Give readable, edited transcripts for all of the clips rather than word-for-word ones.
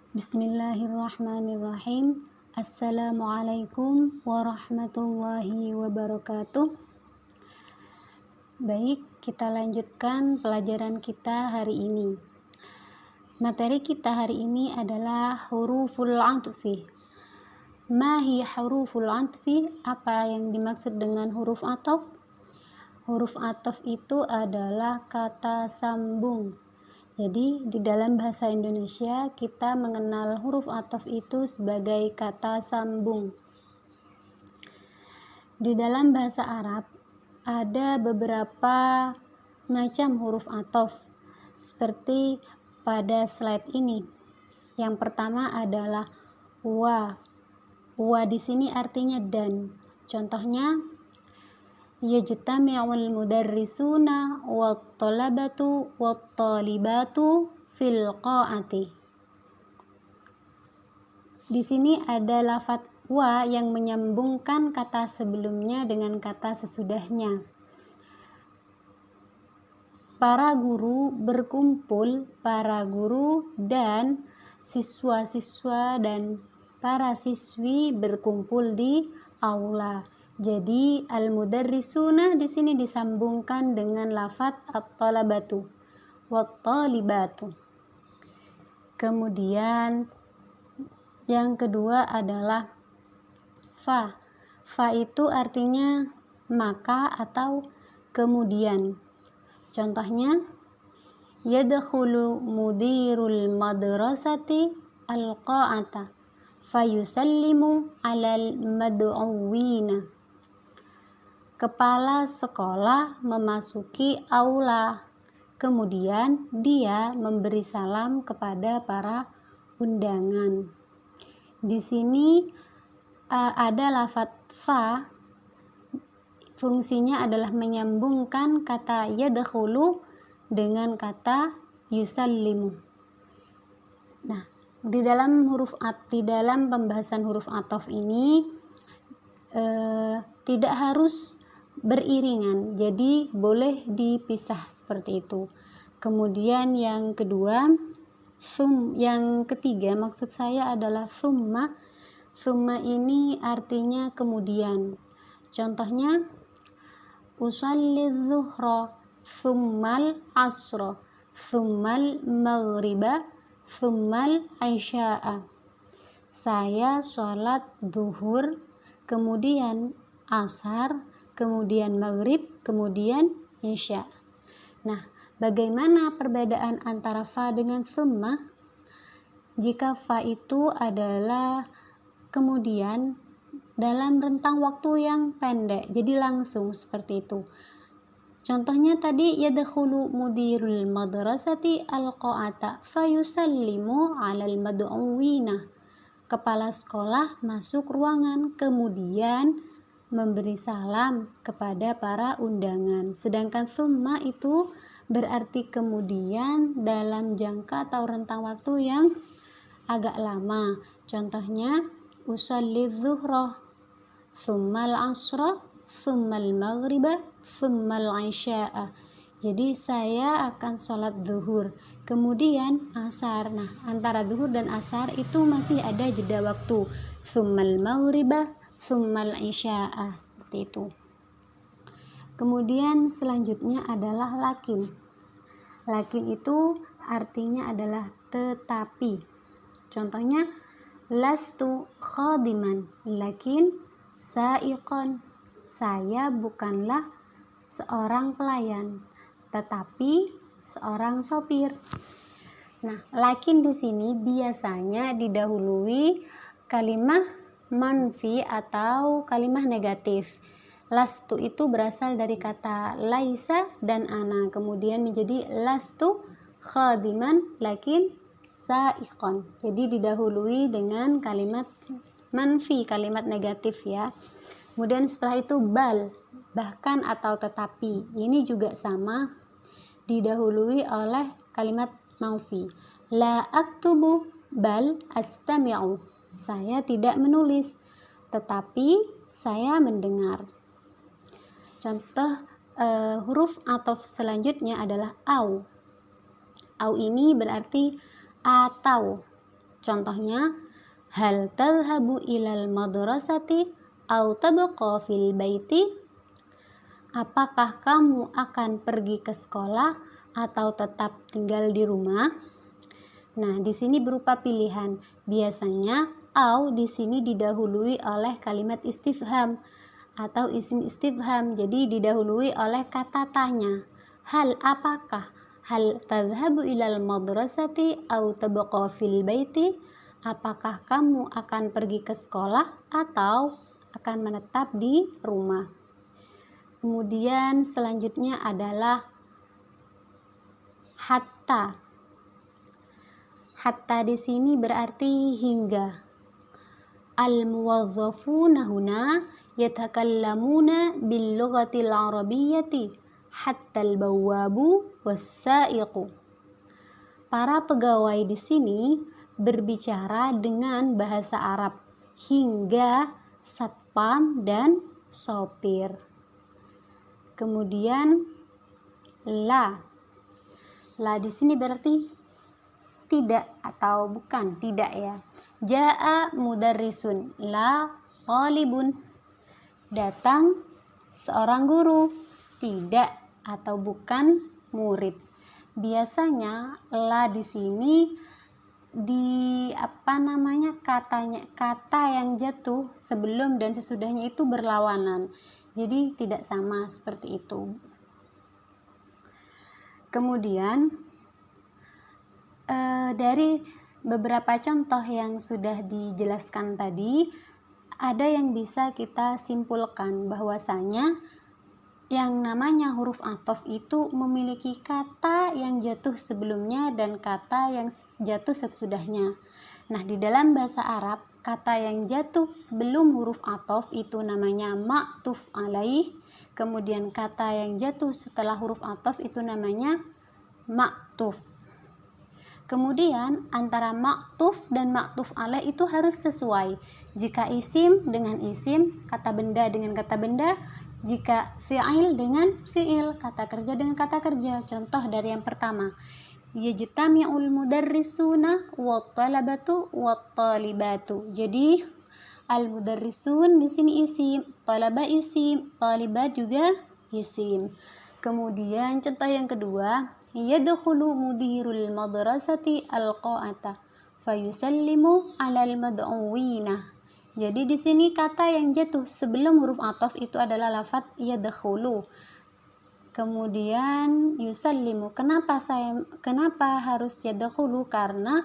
Bismillahirrahmanirrahim. Assalamualaikum warahmatullahi wabarakatuh. Baik, kita lanjutkan pelajaran kita hari ini. Materi kita hari ini adalah huruful atfi. Mahi huruful atfi? Apa yang dimaksud dengan huruf ataf? Huruf ataf itu adalah kata sambung. Jadi di dalam bahasa Indonesia kita mengenal huruf ataf itu sebagai kata sambung. Di dalam bahasa Arab ada beberapa macam huruf ataf seperti pada slide ini. Yang pertama adalah wa. Wa di sini artinya dan. Contohnya yajtami'ul mudarrisuna wat talabatu wat talibatu fil qa'ati. Di sini ada lafadz wa yang menyambungkan kata sebelumnya dengan kata sesudahnya. Para guru berkumpul, para guru dan siswa-siswa dan para siswi berkumpul di aula. Jadi al-mudarrisuna di sini disambungkan dengan lafadz at-talabatu wat-talibatu. Kemudian yang kedua adalah fa. Fa itu artinya maka atau kemudian. Contohnya yadkhulu mudirul madrasati al-qa'ata fayusallimu 'alal mad'uwina. Kepala sekolah memasuki aula, kemudian dia memberi salam kepada para undangan. Di sini ada lafadz fa, fungsinya adalah menyambungkan kata yadkhulu dengan kata yusallimu. Nah, di dalam pembahasan huruf ataf ini tidak harus beriringan, jadi boleh dipisah seperti itu. Kemudian yang kedua, yang ketiga maksud saya adalah summa. Summa ini artinya kemudian. Contohnya usalli zuhra summal asra summal maghriba summal isya'a. Saya sholat zuhur, kemudian asar, kemudian maghrib, kemudian isya. Nah, bagaimana perbedaan antara fa dengan summa? Jika fa itu adalah kemudian dalam rentang waktu yang pendek, jadi langsung seperti itu. Contohnya tadi yadkhulu mudirul madrasati al-qa'ata fayusallimu 'alal mad'uwina. Kepala sekolah masuk ruangan, kemudian memberi salam kepada para undangan. Sedangkan summa itu berarti kemudian dalam jangka atau rentang waktu yang agak lama. Contohnya usalli zuhra summal asra summal maghriba summal isya'a. Jadi saya akan sholat zuhur, kemudian asar. Nah, antara zuhur dan asar itu masih ada jeda waktu. Summal maghriba summal isya'a, seperti itu. Kemudian selanjutnya adalah lakin. Lakin itu artinya adalah tetapi. Contohnya lastu khadiman lakin sa'iqan. Saya bukanlah seorang pelayan, tetapi seorang sopir. Nah, lakin di sini biasanya didahului kalimat manfi atau kalimat negatif. Lastu itu berasal dari kata laisa dan ana, kemudian menjadi lastu khadiman lakin sa'iqan. Jadi didahului dengan kalimat manfi, kalimat negatif ya. Kemudian setelah itu bal, bahkan atau tetapi. Ini juga sama, didahului oleh kalimat manfi. La aktubu bal astami'u. Saya tidak menulis, tetapi saya mendengar. Contoh huruf ataf selanjutnya adalah au. Au ini berarti atau. Contohnya, hal tadhhabu ilal madrasati au tabqa fil baiti? Apakah kamu akan pergi ke sekolah atau tetap tinggal di rumah? Nah, di sini berupa pilihan. Biasanya au di sini didahului oleh kalimat istifham atau isim istifham. Jadi didahului oleh kata tanya. Hal apakah? Hal tadhhabu ilal madrasati au tabqa fil baiti? Apakah kamu akan pergi ke sekolah atau akan menetap di rumah? Kemudian selanjutnya adalah hatta. Hatta di sini berarti hingga. Al-muwazzafuna huna yatakallamuna bil lughatil arabiyyati hatta al-bawwabu was-sa'iqu. Para pegawai di sini berbicara dengan bahasa Arab hingga satpam dan sopir. Kemudian la di sini berarti tidak atau bukan, tidak ya. Ja'a mudarrisun la talibun. Datang seorang guru, tidak atau bukan murid. Biasanya la di sini kata yang jatuh sebelum dan sesudahnya itu berlawanan. Jadi tidak sama seperti itu. Kemudian dari beberapa contoh yang sudah dijelaskan tadi, ada yang bisa kita simpulkan bahwasanya yang namanya huruf athof itu memiliki kata yang jatuh sebelumnya dan kata yang jatuh sesudahnya. Nah, di dalam bahasa Arab, kata yang jatuh sebelum huruf athof itu namanya ma'tuf alaih. Kemudian kata yang jatuh setelah huruf athof itu namanya ma'tuf. Kemudian antara ma'tuf dan ma'tuf alaih itu harus sesuai. Jika isim dengan isim, kata benda dengan kata benda. Jika fi'il dengan fi'il, kata kerja dengan kata kerja. Contoh dari yang pertama, yajtami'ul mudarrisuna wat-talabatu wat-talibatu. Jadi al-mudarrisun di sini isim, talaba isim, talibat juga isim. Kemudian contoh yang kedua, yadkhulu mudirul madrasati al-qa'ata fayusallimu 'alal mad'uwina. Jadi di sini kata yang jatuh sebelum huruf athof itu adalah lafadz yadkhulu. Kemudian yusallimu. Kenapa harus yadkhulu? Karena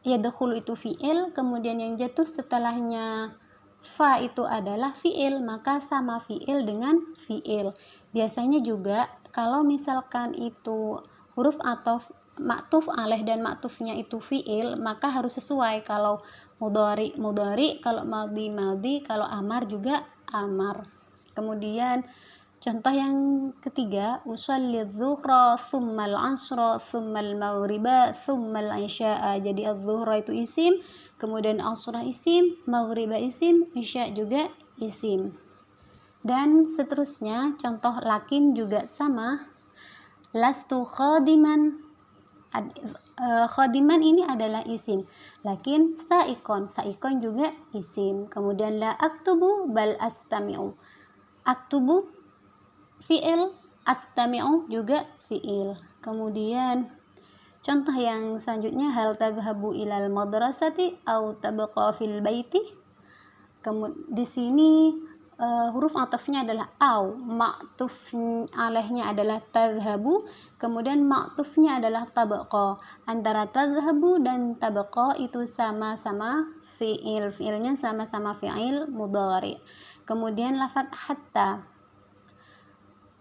yadkhulu itu fi'il, kemudian yang jatuh setelahnya fa itu adalah fi'il, maka sama fi'il dengan fi'il. Biasanya juga kalau misalkan itu huruf athof ma'tuf alaih dan ma'tufnya itu fi'il, maka harus sesuai. Kalau mudhari, kalau madhi, kalau amar juga amar. Kemudian contoh yang ketiga, usalli dzuhra tsummal asra tsummal maghriba tsummal isya'a. Jadi az-zuhra itu isim, kemudian asra isim, maghriba isim, isya juga isim. Dan seterusnya, contoh lakin juga sama. Lastu khadiman. Khadiman ini adalah isim. Lakin saikon juga isim. Kemudian la aktubu bal astami'u. Aktubu fi'il, astami'u juga fi'il. Kemudian contoh yang selanjutnya, hal tadhhabu ilal madrasati au tabqa fil baiti. Di sini huruf athofnya adalah au, ma'tuf alaihnya adalah tadhhabu, kemudian ma'tufnya adalah tabqa. Antara tadhhabu dan tabqa itu sama-sama fi'il, fi'ilnya sama-sama fi'il mudhari. Kemudian lafadz hatta.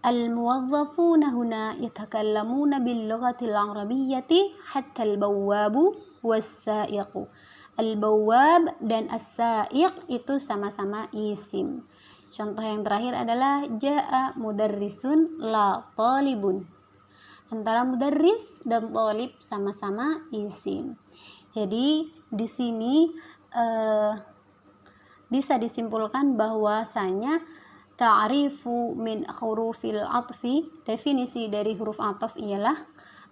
Al-muwazzafuna huna yatakallamuna bil lughatil arabiyyati hatta al-bawwabu was-sa'iqu. Al-bawwab dan as-sa'iq itu sama-sama isim. Contoh yang terakhir adalah ja'a mudarrisun la talibun. Antara mudarris dan talib sama-sama isim. Jadi di sini bisa disimpulkan bahwasanya ta'rifu min hurufil atfi, definisi dari huruf athof ialah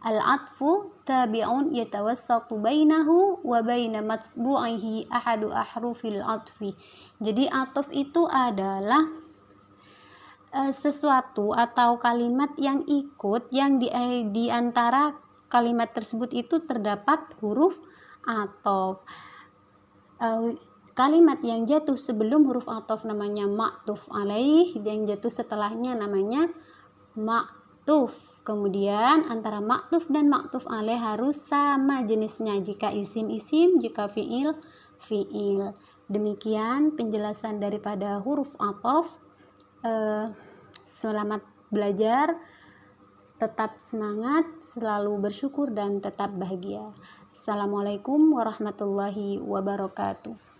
Al-'atfu tabi'un yatawassatu bainahu wa baina matbu'ihi ahadu ahrufil 'atfi. Jadi ataf itu adalah sesuatu atau kalimat yang ikut yang di antara kalimat tersebut itu terdapat huruf ataf. Kalimat yang jatuh sebelum huruf ataf namanya ma'tuf alaih, yang jatuh setelahnya namanya ma'tuf. Kemudian antara ma'tuf dan ma'tuf alaih harus sama jenisnya, jika isim, jika fi'il. Demikian penjelasan daripada huruf ataf. Selamat belajar, tetap semangat, selalu bersyukur dan tetap bahagia. Assalamualaikum warahmatullahi wabarakatuh.